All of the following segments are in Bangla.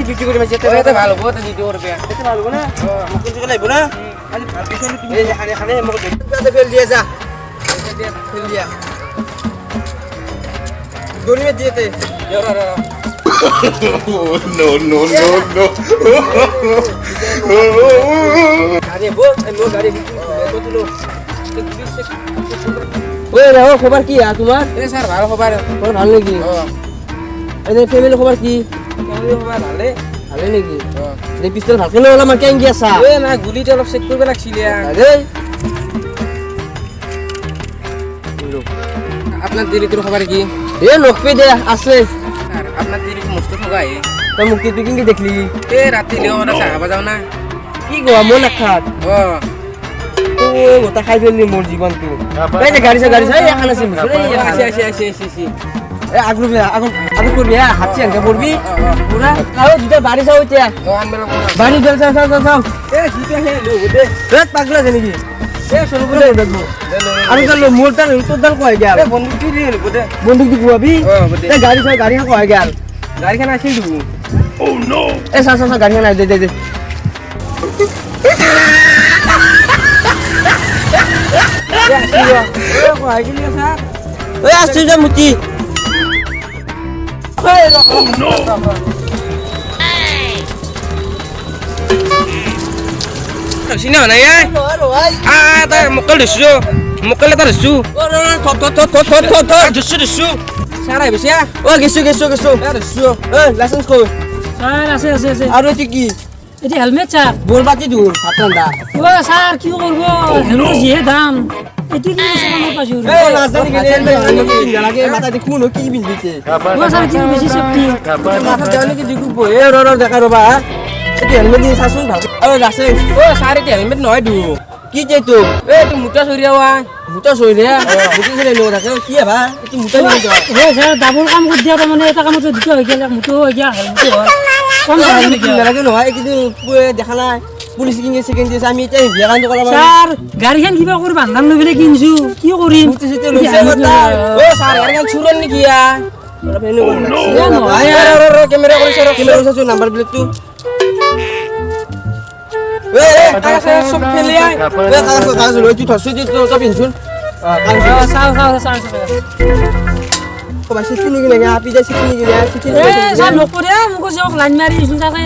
ডিউটি করে যেতে হবে ভালো বহুত ডিউটি করবে যেতে ভালো না কোন জায়গা লাইব না আজ ভালো কিছু তুমি এই এখানে এখানে আমাকে দেখতে ফেল দিয়ে যা ফেল দিয়া দড়ি মে দিয়েতে no গাড়ি বো লো গাড়ি কত লো ওই রে খবর কি তোমার এ স্যার ভালো খবর ভালো নাকি এই ফ্যামিলি খবর কি ফ্যামিলি খবর ভালো ভালো নাকি এই পিস্তল ভালকে ললা মার কেন গিয়াছা এ না গুলিটা অলপ চেক করবে লাগছিল আরে আপনার দিলির খবর কি এ লোকপে দে আছে স্যার আপনার দিলি মস্ত ঠগাই তো মুক্তি তুই কিংকে দেখলি এ রাতে লিও ওরা চাবা যাও না কি গো মন খাত ও গোটা খাই ফেললি মোর জীবন তুই এই যে গাড়ি এখানে আসি এ আগুন করবি হাতছি আনকে পড়বি পুরা কাও দুটা বাড়ি যাও এতিয়া বাড়ি চল যাও এ জিতে হে লো দে রেত পাগলা জানি কি এ শুরু করে দেখবো আমি তো মোরটা তোর দাল কই গেল বন্দুক দি রে বদে বন্দুক দি কুয়াবি এ গাড়ি কই গেল গাড়ি খান আসি দিব ও নো এ সা গাড়ি খান দে ওই আসছে যে মুতি oh no sini mana ya tar mukul desu mukul tar desu desu sarai bisa oh gesu desu license ko আছে আরো কি এটি হেলমেট স্যার বলবাতি দূর আপনারা ও স্যার কি করব হেলমেট যে দাম এটি কি সামনে পাজু এ লাজানি গেলে লাগে মাথা দেখু ন কি বিনদিতে ও স্যার কি বেশি সেফটি মাথা জানি কি দেখু এ দেখা রবা এটি হেলমেট দিন সাসুন ভাগ ও রাসে ও স্যার এটি হেলমেট নয় দু কি যে তো এ তুই মুটা সরিয়াওয়া মুটা সরিয়া মুটি সরিয়া লো রাখে কি বা এটি মুটা নিয়ে যাও ও স্যার ডাবল কাম করে দিয়া মানে এটা কামত দুটো হয়ে গেল মুটো হয়ে গেল হেলমেট হল কোন হেলমেট লাগে নহয় কিন্তু দেখা নাই পুলিশ কিনে সেকেন্ড দিছে আমি এটা বিয়াগান করা স্যার গাড়িখান কিবা করে বান্ধান লৈ বলে কিনছু কি করিম মুটি সিতে লইছে কথা ও স্যার গাড়িখান ছুরন নাকি ওরা ফেনে করে ক্যামেরা কইছো নাম্বার প্লেট তো এ কাগজ সব ফেলে আয় এ কাগজ লই তুই ধরছু দি তো পিনছুন সাও ও বাসি চিনি কি না আপি যাই চিনি কি না চিনি এ স্যার নকরে মুকো জক লাইন মারি সুজাকে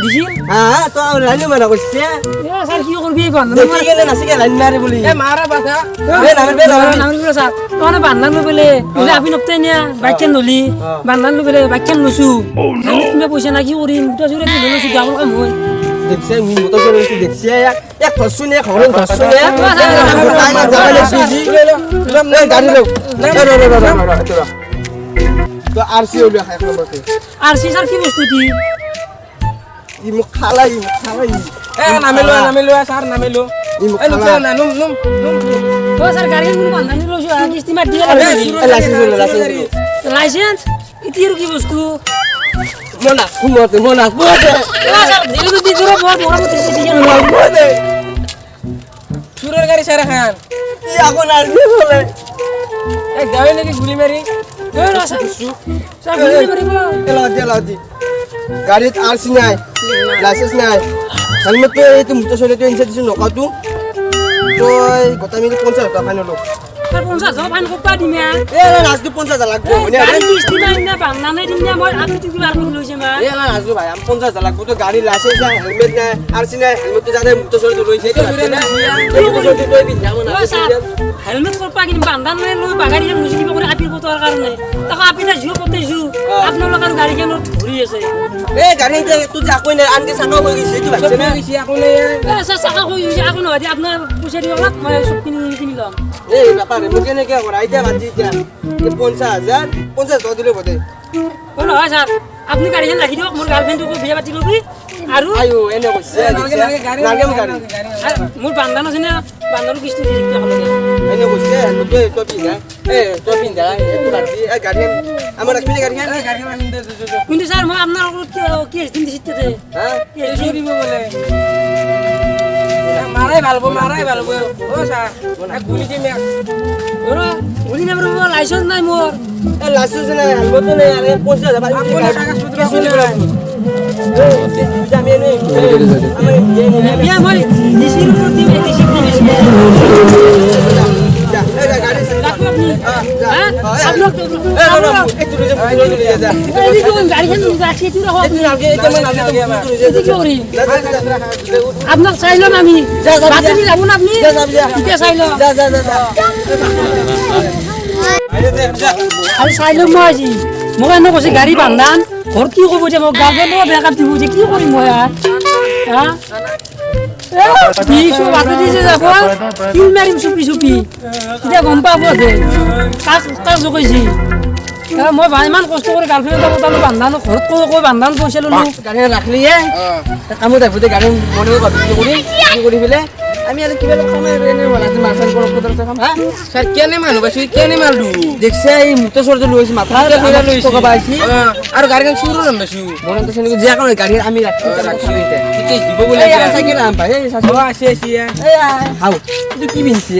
দিছিল হ্যাঁ তো লাইন মারা কইছে এ স্যার কি করবি বান্ধান দেখি গেলে নাসি কে লাইন মারি বলি এ মারা বাসা এ নামের বে স্যার তোনে বান্ধান লৈ বলে বুঝলে আপনি নপতে নিয়া বাইকেন নলি বান্ধান লৈ বলে বাইকেন লসু তুমি পয়সা না কি করিম তো জুরে কি লসু ডাবল কাম হয় দেখছে মি মতো করে দেখছে এক ধরছু নে খবর ধরছু নে গাড়ি লো তো আরসি হলো এক নম্বরতে আরসি স্যার কি বস্তু কি ই মুখ খালাই এ নামেলো স্যার নামেলো ই মুখ খালা না নুম তো স্যার গাড়ি কোন বান্ধান লসু আর কিস্তি মার দিয়া লাইসেন্স ইতির কি বস্তু মনা স্যার দিলে দি করে বড় মতে দিয়ে সুরের গাড়ি সারা খান কি এখন আর কি বলে এক গাড়ি নাকি গুলি মারি স্যার গুলি মারিব এলাদি গাড়িত আরসি নাই লাইসেন্স নাই হেলমেট তো এই তো মুটো সরে তো ইনসা দিছ নকা তো তো গটা মিলি 50 টাকা ফাইন হলো স্যার 50 টাকা ফাইন কপা দিমা এ না নাজদু 50 লাগবো গাড়ি কিস্তি নাই না বান্ধানে দিন না মই আপনি কি বার করে লইছে মা এ না নাজদু ভাই আম 50 লাগবো তো গাড়ি লাইসেন্স নাই হেলমেট নাই আরসি নাই হেলমেট তো জানে মুটো সরে তো লইছে তো জুরে না মুটো সরে তো বিন্ধাম না হেলমেট করপা কিন বান্ধান লৈ বাগাড়ি কেন মুছি দিব করে আপির কতর কারণে তখন আপনি না জিও করতে জু আপনার লোকাল গাড়ি কেন ঘুরি আছে এ গাড়ি তুই যা কই না আনকে সানো হই গইছে তুই ভাবছ না গইছে এখন এ স্যার সাকা হই গইছে এখন হদি আপনার পয়সা দিও না মই সব কিনি দাম এই ব্যাপারে মুকে নে কে করা আইতা বাজি যা এ 50000 50 দিলে বদে কোন হয় স্যার আপনি গাড়ি কেন রাখি দিও মোর গার্লফ্রেন্ডকে বিয়া পাতি লবি আৰু আয়ো এনে কইছে নাগে গাড়ি মোর বান্ধান আছে না বান্ধানো কিস্তি দিতে হবে এনে কইছে তো তো বি না তো পিন্ধা গাড়ি আমার রাখবি গাড়ি কিন্তু স্যার মই আপনার কি কিন্তু শিখতে হ্যাঁ কি দিব বলে মারাই ভালবো ও স্যার গুলি দিমে ওরা গুলি নাম রব লাইসেন্স নাই মোর লাইসেন্স নাই হেলমেট নাই আরে 50,000 ভাই আমি নেই আমি বিয়া মই ডিসির উপর দিবে ডিসি রাখো আপনি হ্যাঁ আপনার এই কোন গাড়ি খান রাখি তুই রাখো আপনার চাইলাম আমি বাতিল যাব না আপনি কিটা চাইলাম আরে চাইলাম মই আজি মোক এনে কৈছে গাড়ী বান্ধান ঘৰ কি ক'ব যে মোক গাৰ্জেনো বেকআপ দিব যে কি কৰিম মই হা দিছো বাটে দিছে যাব কি মাৰিম চুপি এতিয়া গম পাব দে কাক জকাইছি মই ইমান কষ্ট কৰি গাৰ্লফ্ৰেণ্ডৰ বতালো বান্ধানো ঘৰত কৈ বান্ধান পইচা ললো গাড়ি রাখলি কামত আহিবতে গাড়ি মনে কৰি পেলে আমি আর কিবা কামে এনে বলাতে মাছান করব কত কাম হ্যাঁ স্যার কেনে মানু বাসি কেনে মালদু দেখছে এই মুতো সরতে লইছি মাথা ফেরা লইছি টাকা পাইছি আর গাড়ি গান শুরু না বাসি মনে তো শুনি যে কোন গাড়ি আমি রাখছি রাখছি ঠিক দিব বলে এই সাইকেল আম ভাই এই সাসু আসি এই হাউ তুই কি বিনছি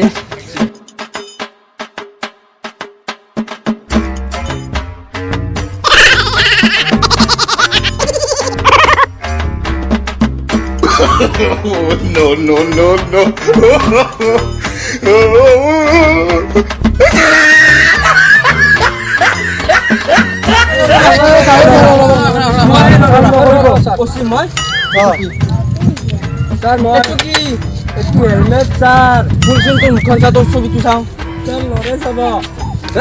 Oh, no. স্যার মই কি একটু হেলমেট স্যার ফুল সিল তো মুখন সা তো ছবি তু চাও স্যার লরে যাব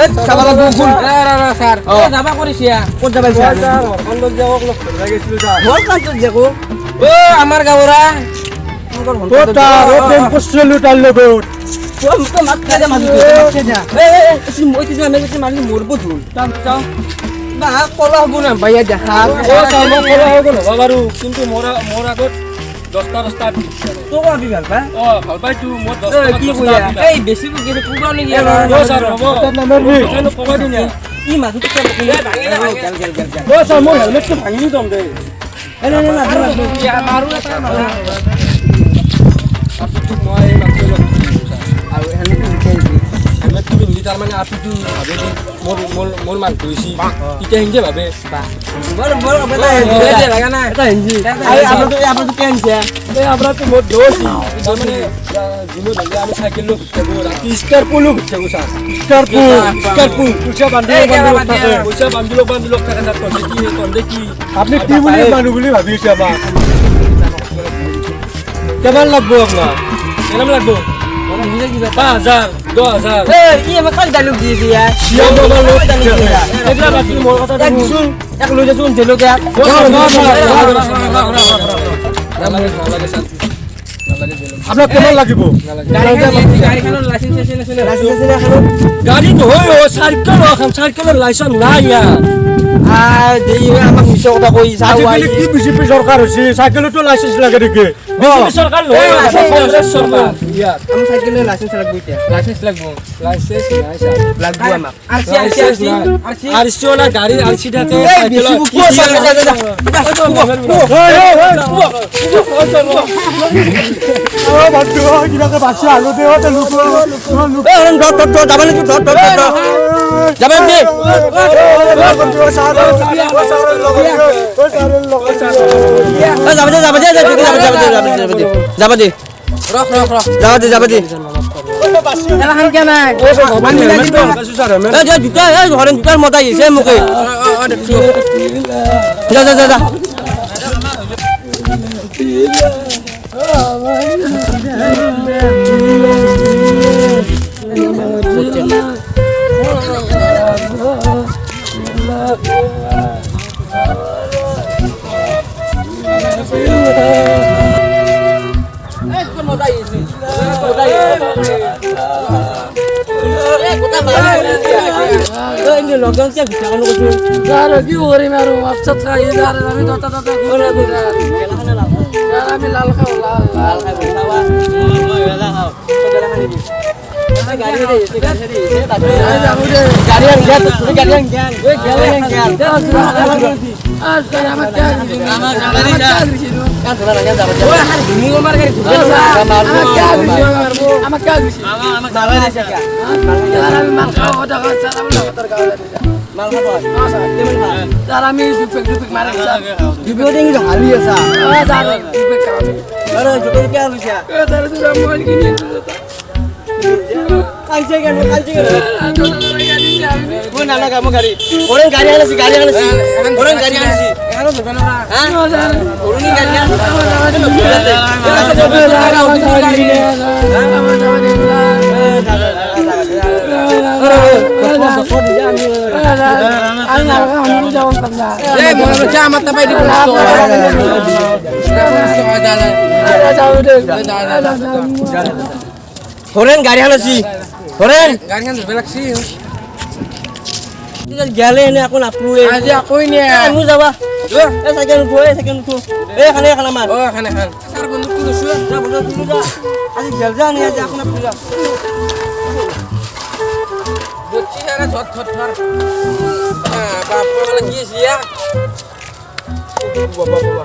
এ চাবা লাগবো ফুল স্যার যাবা কৰিছিয়া ক'ত যাবা স্যার অন্ধক যাওক লগ লাগিছিল স্যার মই কাজ যাকো ও আমার গাওরা তোটা রোটেন পোস্টল উঠাল বহুত তো মাত খাজা মাঝি যা এ মই কি জানে যে মাঝি মরবো ধুল যাও বা কলা হবো না ভাইয়া দেখা ও সামো কলা হবো না বাবারু কিন্তু মোর আগত 10টা রাস্তা তো আবি ভাল পা ও ভাল পাই তু মোর 10টা কি কইয়া এই বেশি কো গেলে পুরা নি গিয়া ও স্যার হবো নাম্বার নি কেন কবা দিন ই মাঝি তো কইয়া ভাঙি না গেল ও স্যার মোর হেলমেট তো ভাঙি দম দে না মারু না মারু আপনি তো মই মারতে লগ আর হেলমেট নিতে হেলমেট তো নি তার মানে আপনি তো ভাবে মোর মান কইছি ইটা হিংগে ভাবে বড় বড় বেটা লাগা না এটা হিংজি আরে আপনি তো কেন ছে এই আমরা তো মোর দোষী মানে জিনো ধরে আমি সাইকেল লো ঘুরতে রাতি স্কারপো লো ঘুরতে স্যার স্কারপো পয়সা বান্ধিলো টাকা না করতে কি আপনি কি বলি মানু বলি ভাবিছে আমার কেমন লাগবো আপনার কেমন লাগবো 5000 10000 এই কি আমি খালি ডায়লগ দিয়ে দিয়া শিয়া বাবা লোক এগুলা বাকি মোর কথা শুন এক লই যা শুন জেলো কে আপনার কেমন লাগিব গাড়িখানৰ লাইসেন্স আছে গাড়ি তো হয় ও সাইকেলের লাইসেন্স নাই ইয়া আর দেই আমাক মিছা কথা কই যাও আই কি বিজেপি সরকার হইছে সাইকেলটো লাইসেন্স লাগে দেখে বিজেপি সরকার লয় কংগ্রেস সরকার ইয়া আমি সাইকেলের লাইসেন্স লাগবো এটা লাইসেন্স লাগবো লাইসেন্স নাই স্যার লাগবো আমাক আরসি ওলা গাড়ি আরসি থাকে সাইকেল ও বাচ্চা কিরাকে বাচ্চা আলো দেও তো লুকো এ ডট যাবা নাকি ডট যাবা আপনি যাবা দে যাবা দে এলাখান কে নাই জুতা ঘরেন জুতার মতা ইছে মুখে যা লকডাউন কে ভিতর কোন কিছু যার কি ওরে মারো আচ্ছা খাই যার আমি দাদা করে আমি লাল খাও লাল খাও খাওয়া লাল খাও হরেন গাড়ি আনছি হরেন গাড়ি খান ধরবে লাগছি গেলে এনে এখন আপলুয়ে আজি আকই নিয়ে আমি যাবা এ সাইকেল উঠো এ খানে মার ও এখানে খান স্যার বন্ধু কি দোষ যা বন্ধু তুমি যা আজি জেল যা নিয়ে যা এখন আপলু যা বচ্চি সারা ধর ধর ধর বাপ বলে গিয়েছি ইয়া বাবা বাবা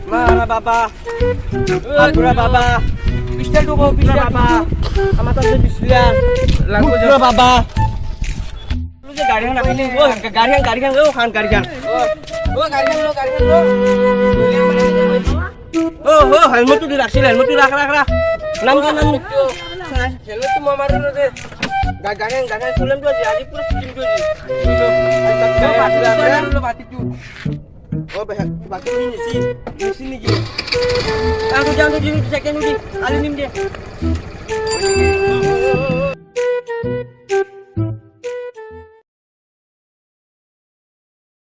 Mana baba? Agura baba. Pistol dulu, pistol baba. Sama tante bislian. Lagu Agura baba. Lu je gaड़ी kan ini, oh gaड़ी kan, oh kan gaड़ी kan. Oh gaड़ी kan lo. Oh helmet tu dirak sini, helmet tu rak. Nam. Helmet tu mau maru deh. Gagang sulam tu aja, pura sistem tu aja. Lo mati tu. Oh pakai ini sih, di sini je. Aku jangan tu second ni, alih ni dia.